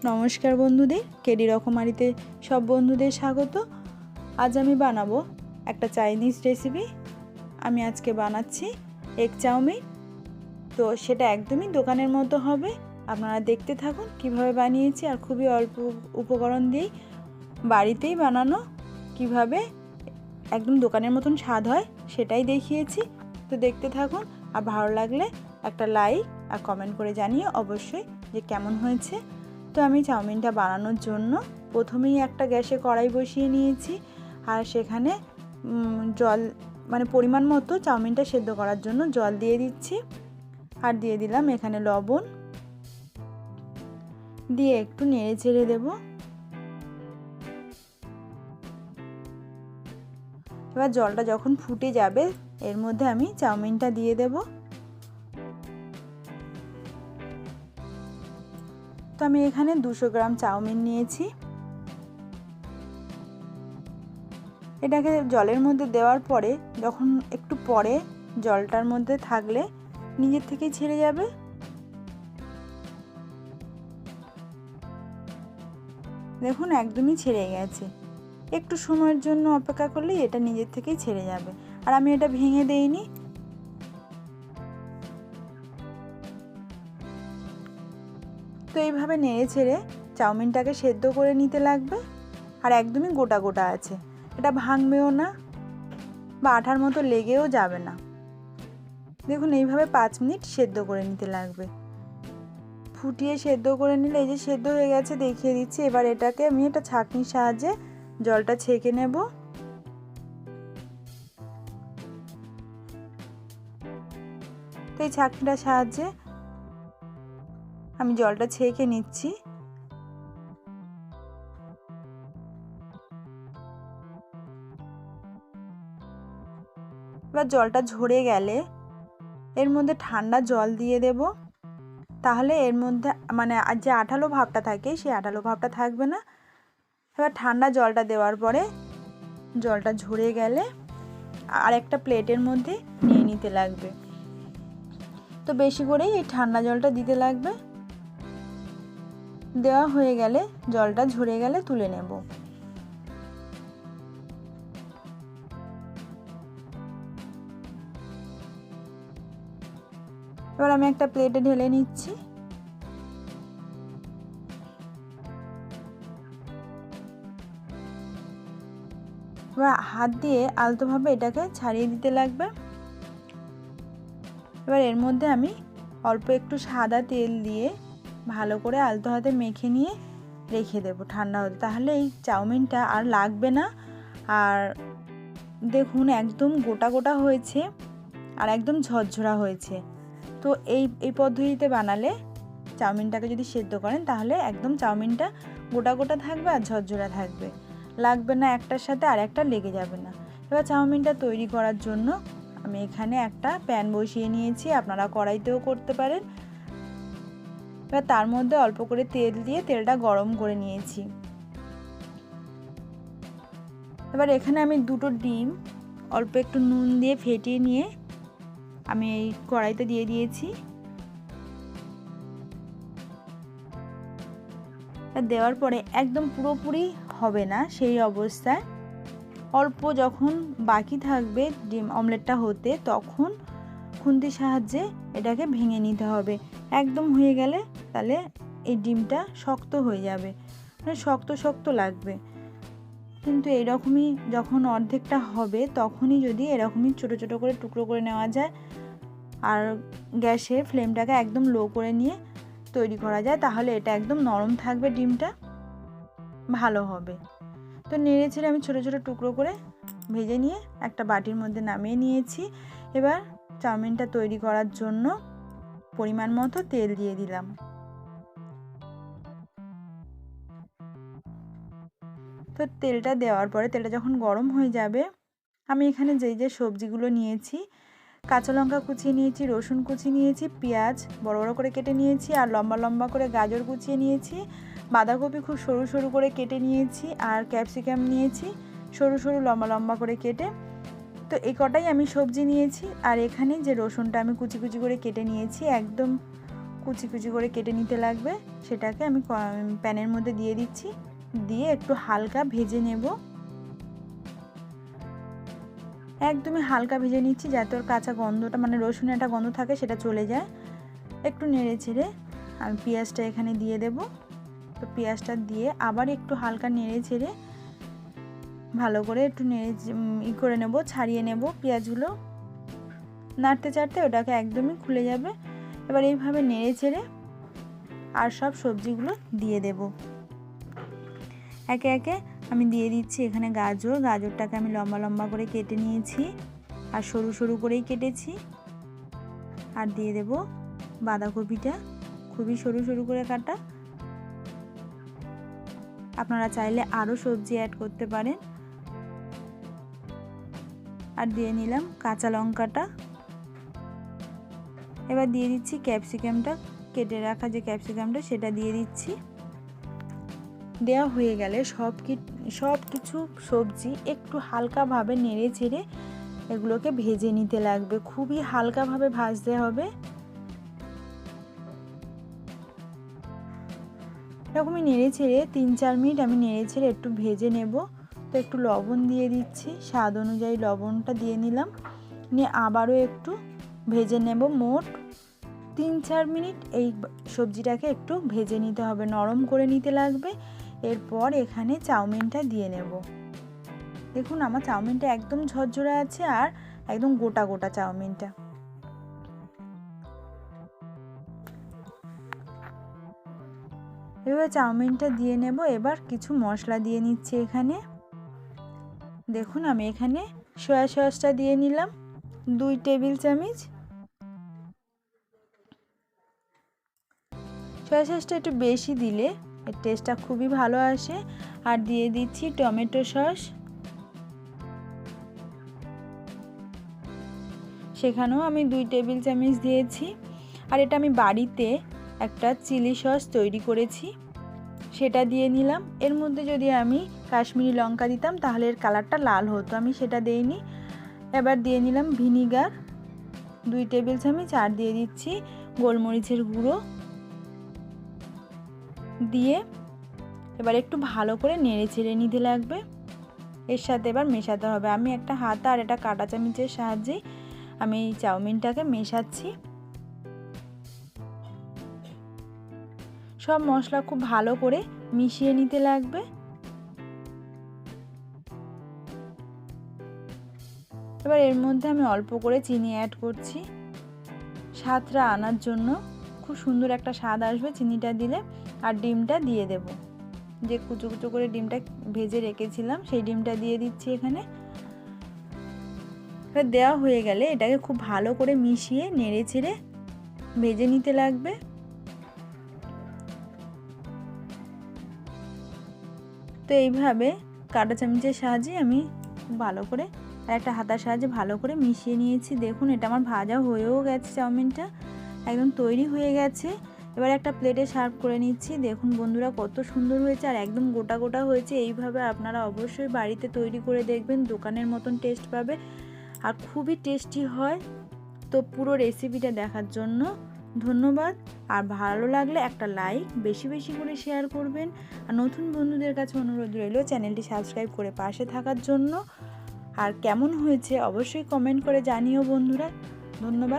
নমস্কার বন্ধুদের, কেডি রকমারিতে সব বন্ধুদের স্বাগত। আজ আমি বানাবো একটা চাইনিজ রেসিপি। আমি আজকে বানাচ্ছি এগ চাউমিন। তো সেটা একদমই দোকানের মতো হবে। আপনারা দেখতে থাকুন কিভাবে বানিয়েছি, আর খুবই অল্প উপকরণ দিয়েই বাড়িতেই বানানো কিভাবে একদম দোকানের মতন স্বাদ হয় সেটাই দেখিয়েছি। তো দেখতে থাকুন, আর ভালো লাগলে একটা লাইক আর কমেন্ট করে জানিয়ে অবশ্যই যে কেমন হয়েছে। তো আমি চাউমিনটা বানানোর জন্য প্রথমেই একটা গ্যাসে কড়াই বসিয়ে নিয়েছি, আর সেখানে জল পরিমাণ মতো চাউমিনটা সেদ্ধ করার জন্য জল দিয়ে দিচ্ছি। আর দিয়ে দিলাম এখানে লবণ, দিয়ে একটু নেড়ে চেড়ে দেবো। এবার জলটা যখন ফুটে যাবে এর মধ্যে আমি চাউমিনটা দিয়ে দেব। তো আমি এখানে 200 গ্রাম চাউমিন নিয়েছি। এটাকে জলের মধ্যে দেওয়ার পরে যখন একটু পরে জলটার মধ্যে থাকলে নিজের থেকেই ছেড়ে যাবে। দেখুন একদমই ছেড়ে গেছে। একটু সময়ের জন্য অপেক্ষা করলেই এটা নিজের থেকেই ছেড়ে যাবে। আর আমি এটা ভেঙে দেইনি। তো এইভাবে নেড়ে ছেড়ে চাউমিনটাকে সেদ্ধ করে নিতে লাগবে। আর একদমই গোটা গোটা আছে, এটা ভাঙবেও না বা আঠার মতো লেগেও যাবে না। দেখুন এইভাবে 5 মিনিট সেদ্ধ করে নিতে লাগবে। ফুটিয়ে সেদ্ধ করে নিলে এই যে সেদ্ধ হয়ে গেছে দেখিয়ে দিচ্ছি। এবার এটাকে আমি একটা ছাঁকনির সাহায্যে জলটা ছেঁকে নেব। তো এই ছাঁকনিটার সাহায্যে আমি জলটা ছেঁকে নিচ্ছি। এবার জলটা ঝরে গেলে এর মধ্যে ঠান্ডা জল দিয়ে দেব। তাহলে এর মধ্যে যে আঠালো ভাবটা থাকে সেই আঠালো ভাবটা থাকবে না। এবার ঠান্ডা জলটা দেওয়ার পরে জলটা ঝরে গেলে আর একটা প্লেটের মধ্যে নিয়ে নিতে লাগবে। তো বেশি করেই এই ঠান্ডা জলটা দিতে লাগবে। দেওয়া হয়ে গেলে জলটা ঝরে গেলে তুলে নেব। এবার আমি একটা প্লেটে ঢেলে নিচ্ছি। এবার হাত দিয়ে আলতোভাবে এটাকে ছাড়িয়ে দিতে লাগবে। এবার এর মধ্যে আমি অল্প একটু সাদা তেল দিয়ে ভালো করে আলতো হাতে মেখে নিয়ে রেখে দেবো ঠান্ডা হতে। তাহলে এই চাউমিনটা আর লাগবে না। আর দেখুন একদম গোটা গোটা হয়েছে আর একদম ঝরঝরা হয়েছে। তো এই পদ্ধতিতে বানালে চাউমিনটাকে যদি সেদ্ধ করেন তাহলে একদম চাউমিনটা গোটা গোটা থাকবে আর ঝরঝরা থাকবে, লাগবে না একটার সাথে আর একটা লেগে যাবে না। এবার চাউমিনটা তৈরি করার জন্য আমি এখানে একটা প্যান বসিয়ে নিয়েছি, আপনারা কড়াইতেও করতে পারেন। এবার তার মধ্যে অল্প করে তেল দিয়ে তেলটা গরম করে নিয়েছি। এবার এখানে আমি 2টো ডিম অল্প একটু নুন দিয়ে ফেটিয়ে নিয়ে আমি এই কড়াইতে দিয়ে দিয়েছি। দেওয়ার পরে একদম পুরোপুরি হবে না সেই অবস্থায় অল্প যখন বাকি থাকবে ডিম অমলেটটা হতে তখন খুন্তির সাহায্যে এটাকে ভেঙে নিতে হবে। একদম হয়ে গেলে তাহলে এই ডিমটা শক্ত হয়ে যাবে, শক্ত শক্ত লাগবে। কিন্তু এরকমই যখন অর্ধেকটা হবে তখনই যদি এরকমই ছোট ছোট করে টুকরো করে নেওয়া যায় আর গ্যাসের ফ্লেমটাকে একদম লো করে নিয়ে তৈরি করা যায় তাহলে এটা একদম নরম থাকবে, ডিমটা ভালো হবে। তো নেড়ে ছেড়ে আমি ছোট ছোট টুকরো করে ভেজে নিয়ে একটা বাটির মধ্যে নামিয়ে নিয়েছি। এবার চাউমিনটা তৈরি করার জন্য পরিমাণ মতো তেল দিয়ে দিলাম। তো তেলটা দেওয়ার পরে তেলটা যখন গরম হয়ে যাবে আমি এখানে যে সবজিগুলো নিয়েছি, কাঁচা লঙ্কা কুচিয়ে নিয়েছি, রসুন কুচিয়ে নিয়েছি, পেঁয়াজ বড় বড় করে কেটে নিয়েছি, আর লম্বা লম্বা করে গাজর কুচিয়ে নিয়েছি, বাঁধাকপি খুব সরু সরু করে কেটে নিয়েছি, আর ক্যাপসিকাম নিয়েছি সরু সরু লম্বা লম্বা করে কেটে। তো এই কটাই আমি সবজি নিয়েছি। আর এখানে যে রসুনটা আমি কুচি কুচি করে কেটে নিয়েছি একদম কুচি কুচি করে কেটে নিতে লাগবে। সেটাকে আমি প্যানের মধ্যে দিয়ে দিচ্ছি, দিয়ে একটু হালকা ভেজে নেব। একদমই হালকা ভেজে নিচ্ছি যাতে ওর কাঁচা গন্ধটা মানে রসুনের একটা গন্ধ থাকে সেটা চলে যায়। একটু নেড়ে ছেড়ে আমি পেঁয়াজটা এখানে দিয়ে দেব। তো পেঁয়াজটা দিয়ে আবার একটু হালকা নেড়ে ছেড়ে ভালো করে একটু নেড়ে করে নেব, ছাড়িয়ে নেব পেঁয়াজগুলো। নাড়তে চাড়তে ওটাকে একদমই খুলে যাবে। এবার এইভাবে নেড়ে ছেড়ে আর সব সবজিগুলো দিয়ে দেব। একে একে আমি দিয়ে দিচ্ছি এখানে গাজরটাকে আমি লম্বা লম্বা করে কেটে নিয়েছি আর সরু সরু করেই কেটেছি। আর দিয়ে দেব বাঁধাকপিটা, খুবই সরু সরু করে কাটা। আপনারা চাইলে আরও সবজি অ্যাড করতে পারেন। আর দিয়ে নিলাম কাঁচা লঙ্কাটা। এবার দিয়ে দিচ্ছি ক্যাপসিকামটা, কেটে রাখা যে ক্যাপসিকামটা সেটা দিয়ে দিচ্ছি। দেওয়া হয়ে গেলে সব কিছু সবজি একটু হালকাভাবে নেড়ে চেড়ে এগুলোকে ভেজে নিতে লাগবে, খুবই হালকাভাবে ভাজতে হবে। এরকমই নেড়ে ছেড়ে 3-4 মিনিট আমি নেড়ে ছেড়ে একটু ভেজে নেব। তো একটু লবণ দিয়ে দিচ্ছি, স্বাদ অনুযায়ী লবণটা দিয়ে নিলাম, নিয়ে আবারও একটু ভেজে নেব। মোট 3-4 মিনিট এই সবজিটাকে একটু ভেজে নিতে হবে, নরম করে নিতে লাগবে। এরপর এখানে চাউমিনটা দিয়ে নেব। দেখুন আমার চাউমিনটা একদম ঝরঝরে আছে আর একদম গোটা গোটা চাউমিনটা। এবার চাউমিনটা দিয়ে নেব। এবার কিছু মশলা দিয়ে নিচ্ছি এখানে। দেখুন আমি এখানে সয়া সসটা দিয়ে নিলাম 2 টেবিল চামচ। সয়া সসটা একটু বেশি দিলে এর টেস্টটা খুবই ভালো আসে। আর দিয়ে দিচ্ছি টমেটো সস, সেখানেও আমি 2 টেবিল চামচ দিয়েছি। আর এটা আমি বাড়িতে একটা চিলি সস তৈরি করেছি, সেটা দিয়ে নিলাম। এর মধ্যে যদি আমি কাশ্মীরি লঙ্কা দিতাম তাহলে এর কালারটা লাল হতো, আমি সেটা দেইনি। এবার দিয়ে নিলাম ভিনিগার 2 টেবিল চামচ। আর দিয়ে দিচ্ছি গোলমরিচের গুঁড়ো দিয়ে এবার একটু ভালো করে নেড়ে চেড়ে নিতে লাগবে। এর সাথে এবার মেশাতে হবে। আমি একটা হাতা আর একটা কাঁটা চামচের সাহায্যে আমি এই চাউমিনটাকে মেশাচ্ছি। সব মশলা খুব ভালো করে মিশিয়ে নিতে লাগবে। এবার এর মধ্যে আমি অল্প করে চিনি অ্যাড করছি, স্বাদটা আনার জন্য। খুব সুন্দর একটা স্বাদ আসবে চিনিটা দিলে। আর ডিমটা দিয়ে দেব, যে কুচো কুচো করে ডিমটা ভেজে রেখেছিলাম সেই ডিমটা দিয়ে দিচ্ছি এখানে। এবার দেওয়া হয়ে গেলে এটাকে খুব ভালো করে মিশিয়ে নেড়ে চেড়ে ভেজে নিতে লাগবে। তো এইভাবে কাঁটা চামচের সাহায্যে আমি ভালো করে আর একটা হাতার সাহায্যে ভালো করে মিশিয়ে নিয়েছি। দেখুন এটা আমার ভাজা হয়েও গেছে, চাউমিনটা একদম তৈরি হয়ে গেছে। এবার একটা প্লেটে সার্ভ করে নিচ্ছি। দেখুন বন্ধুরা কত সুন্দর হয়েছে আর একদম গোটা গোটা হয়েছে। এইভাবে আপনারা অবশ্যই বাড়িতে তৈরি করে দেখবেন, দোকানের মতন টেস্ট পাবে আর খুবই টেস্টি হয়। তো পুরো রেসিপিটা দেখার জন্য ধন্যবাদ। আর ভালো লাগলে একটা লাইক বেশি বেশি করে শেয়ার করবেন। আর নতুন বন্ধুদের কাছে অনুরোধ রইল চ্যানেলটি সাবস্ক্রাইব করে পাশে থাকার জন্য। আর কেমন হয়েছে অবশ্যই কমেন্ট করে জানিও বন্ধুরা। ধন্যবাদ।